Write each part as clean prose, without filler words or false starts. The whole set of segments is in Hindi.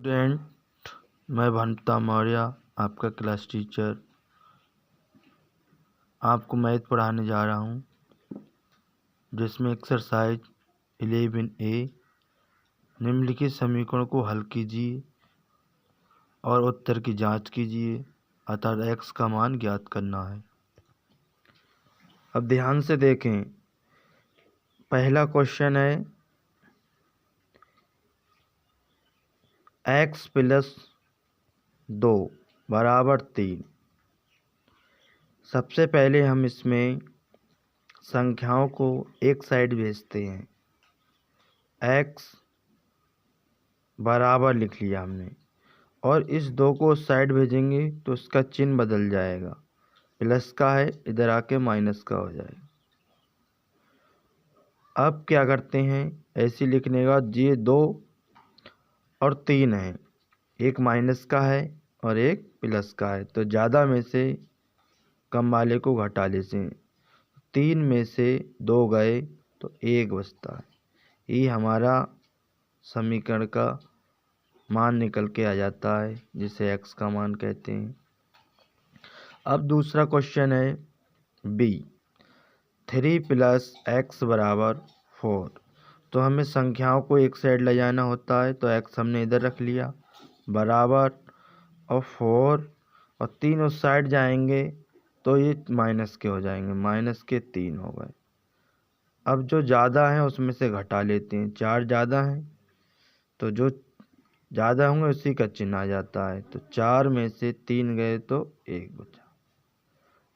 स्टूडेंट, मैं भंटा मौर्य आपका क्लास टीचर आपको मैथ पढ़ाने जा रहा हूँ, जिसमें एक्सरसाइज 11A निम्नलिखित समीकरण को हल कीजिए और उत्तर की जांच कीजिए, अर्थात x का मान ज्ञात करना है। अब ध्यान से देखें, पहला क्वेश्चन है x + 2 = 3। सबसे पहले हम इसमें संख्याओं को एक साइड भेजते हैं। x बराबर लिख लिया हमने, और इस 2 को उस साइड भेजेंगे तो उसका चिन्ह बदल जाएगा। प्लस का है, इधर आके माइनस का हो जाएगा। अब क्या करते हैं, ऐसे लिखने का, ये 2 और 3 है, एक माइनस का है और एक प्लस का है, तो ज़्यादा में से कम वाले को घटा लेते हैं। 3 में से 2 गए तो 1 बचता है। ये हमारा समीकरण का मान निकल के आ जाता है, जिसे x का मान कहते हैं। अब दूसरा क्वेश्चन है b, 3 + x = 4। तो हमें संख्याओं को एक साइड ले जाना होता है, तो x हमने इधर रख लिया बराबर, और 4 और 3 उस साइड जाएंगे तो ये माइनस के हो जाएंगे, -3 हो गए। अब जो ज़्यादा हैं उसमें से घटा लेते हैं। 4 ज़्यादा हैं तो जो ज़्यादा होंगे उसी का चिन्ह आ जाता है, तो 4 में से 3 गए तो 1 बचा।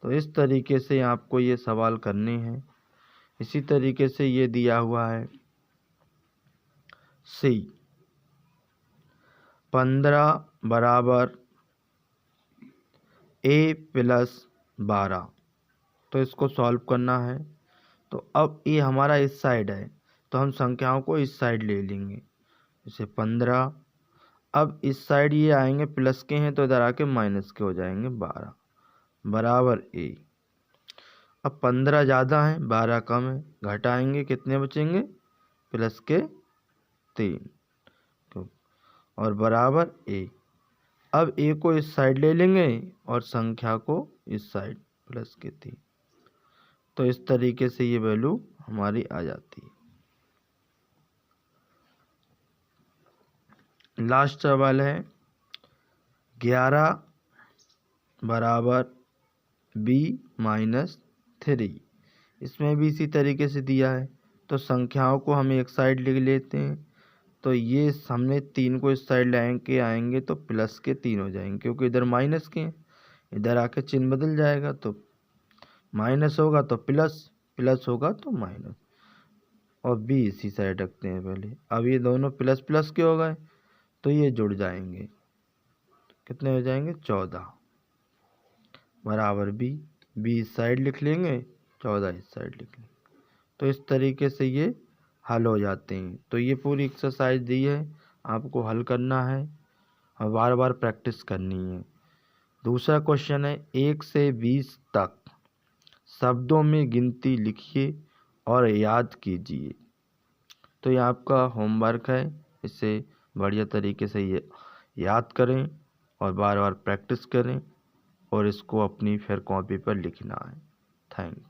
तो इस तरीके से आपको ये सवाल करने हैं। इसी तरीके से ये दिया हुआ है C, 15 = A + 12। तो इसको सॉल्व करना है। तो अब ये हमारा इस साइड है, तो हम संख्याओं को इस साइड ले लेंगे, जैसे 15। अब इस साइड ये आएंगे, प्लस के हैं तो इधर आके माइनस के हो जाएंगे, 12 बराबर A। अब 15 ज़्यादा है, 12 कम है, घटाएंगे, कितने बचेंगे, प्लस के 3 और बराबर A। अब A को इस साइड ले लेंगे और संख्या को इस साइड, प्लस के 3। तो इस तरीके से ये वैल्यू हमारी आ जाती है। लास्ट सवाल है 11 = B-3। इसमें भी इसी तरीके से दिया है, तो संख्याओं को हम एक साइड ले लेते हैं। तो ये हमने 3 को इस साइड लेके आएंगे तो प्लस के 3 हो जाएंगे, क्योंकि इधर माइनस के हैं, इधर आके चिन्ह बदल जाएगा, तो माइनस होगा तो प्लस, प्लस होगा तो माइनस, और बी इसी साइड रखते हैं पहले। अब ये दोनों प्लस प्लस के हो गए तो ये जुड़ जाएंगे, कितने हो जाएंगे, 14 बराबर बी। इस साइड लिख लेंगे, 14 इस साइड लिख लेंगे। तो इस तरीके से ये हल हो जाते हैं। तो ये पूरी एक्सरसाइज दी है, आपको हल करना है और बार बार प्रैक्टिस करनी है। दूसरा क्वेश्चन है 1 से 20 तक शब्दों में गिनती लिखिए और याद कीजिए। तो ये आपका होमवर्क है, इसे बढ़िया तरीके से ये याद करें और बार बार प्रैक्टिस करें, और इसको अपनी फिर कॉपी पर लिखना है। Thank you.